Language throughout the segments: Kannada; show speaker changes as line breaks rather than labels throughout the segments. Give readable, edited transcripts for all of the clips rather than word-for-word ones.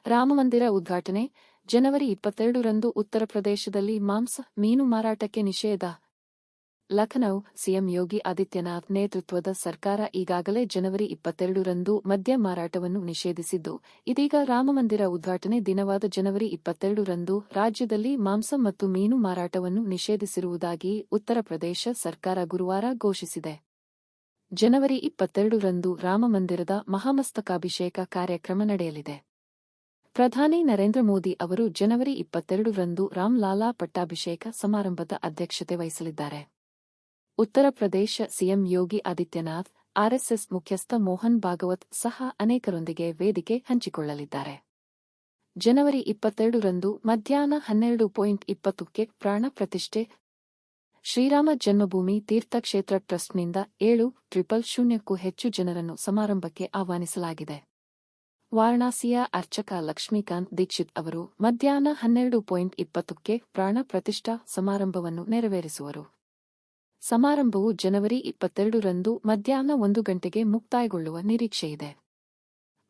ರಾಮಮಂದಿರ ಉದ್ಘಾಟನೆ ಜನವರಿ 22ರಂದು ಉತ್ತರ ಪ್ರದೇಶದಲ್ಲಿ ಮಾಂಸ ಮೀನು ಮಾರಾಟಕ್ಕೆ ನಿಷೇಧ. ಲಖನೌ ಸಿಎಂ ಯೋಗಿ ಆದಿತ್ಯನಾಥ್ ನೇತೃತ್ವದ ಸರ್ಕಾರ ಈಗಾಗಲೇ ಜನವರಿ 22ರಂದು ಮದ್ಯ ಮಾರಾಟವನ್ನು ನಿಷೇಧಿಸಿದ್ದು, ಇದೀಗ ರಾಮಮಂದಿರ ಉದ್ಘಾಟನೆ ದಿನವಾದ ಜನವರಿ 22ರಂದು ರಾಜ್ಯದಲ್ಲಿ ಮಾಂಸ ಮತ್ತು ಮೀನು ಮಾರಾಟವನ್ನು ನಿಷೇಧಿಸಿರುವುದಾಗಿ ಉತ್ತರ ಪ್ರದೇಶ ಸರ್ಕಾರ ಗುರುವಾರ ಘೋಷಿಸಿದೆ. ಜನವರಿ 22ರಂದು ರಾಮಮಂದಿರದ ಮಹಾಮಸ್ತಕಾಭಿಷೇಕ ಕಾರ್ಯಕ್ರಮ ನಡೆಯಲಿದೆ. ಪ್ರಧಾನಿ ನರೇಂದ್ರ ಮೋದಿ ಅವರು ಜನವರಿ 22ರಂದು ರಾಮ್-ಲಾಲಾ ಪಟ್ಟಾಭಿಷೇಕ ಸಮಾರಂಭದ ಅಧ್ಯಕ್ಷತೆ ವಹಿಸಲಿದ್ದಾರೆ. ಉತ್ತರ ಪ್ರದೇಶ ಸಿಎಂ ಯೋಗಿ ಆದಿತ್ಯನಾಥ್, ಆರ್ಎಸ್ಎಸ್ ಮುಖ್ಯಸ್ಥ ಮೋಹನ್ ಭಾಗವತ್ ಸಹ ಅನೇಕರೊಂದಿಗೆ ವೇದಿಕೆ ಹಂಚಿಕೊಳ್ಳಲಿದ್ದಾರೆ. ಜನವರಿ 22ರಂದು ಮಧ್ಯಾಹ್ನ 12:20ಕ್ಕೆ ಪ್ರಾಣ ಪ್ರತಿಷ್ಠೆ. ಶ್ರೀರಾಮ ಜನ್ಮಭೂಮಿ ತೀರ್ಥಕ್ಷೇತ್ರ ಟ್ರಸ್ಟ್ನಿಂದ 7,000ಕ್ಕೂ ಹೆಚ್ಚು ಜನರನ್ನು ಸಮಾರಂಭಕ್ಕೆ ಆಹ್ವಾನಿಸಲಾಗಿದೆ. ವಾರಣಾಸಿಯ ಅರ್ಚಕ ಲಕ್ಷ್ಮೀಕಾಂತ್ ದೀಕ್ಷಿತ್ ಅವರು ಮಧ್ಯಾಹ್ನ 12:20ಕ್ಕೆ ಪ್ರಾಣ ಪ್ರತಿಷ್ಠಾ ಸಮಾರಂಭವನ್ನು ನೆರವೇರಿಸುವರು. ಸಮಾರಂಭವು ಜನವರಿ 22ರಂದು ಮಧ್ಯಾಹ್ನ 1 ಗಂಟೆಗೆ ಮುಕ್ತಾಯಗೊಳ್ಳುವ ನಿರೀಕ್ಷೆಯಿದೆ.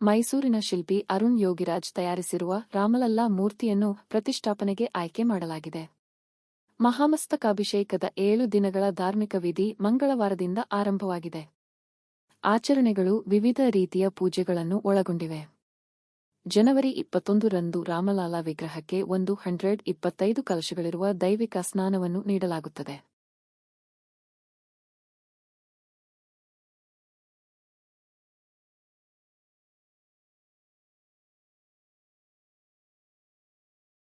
ಮೈಸೂರಿನ ಶಿಲ್ಪಿ ಅರುಣ್ ಯೋಗಿರಾಜ್ ತಯಾರಿಸಿರುವ ರಾಮಲಲ್ಲಾ ಮೂರ್ತಿಯನ್ನು ಪ್ರತಿಷ್ಠಾಪನೆಗೆ ಆಯ್ಕೆ ಮಾಡಲಾಗಿದೆ. ಮಹಾಮಸ್ತಕಾಭಿಷೇಕದ 7 ದಿನಗಳ ಧಾರ್ಮಿಕ ವಿಧಿ ಮಂಗಳವಾರದಿಂದ ಆರಂಭವಾಗಿದೆ. ಆಚರಣೆಗಳು ವಿವಿಧ ರೀತಿಯ ಪೂಜೆಗಳನ್ನು ಒಳಗೊಂಡಿವೆ. ಜನವರಿ 21ರಂದು ರಾಮಲಾಲಾ ವಿಗ್ರಹಕ್ಕೆ 125 ಕಲಶಗಳಿರುವ ದೈವಿಕ ಸ್ನಾನವನ್ನು ನೀಡಲಾಗುತ್ತದೆ.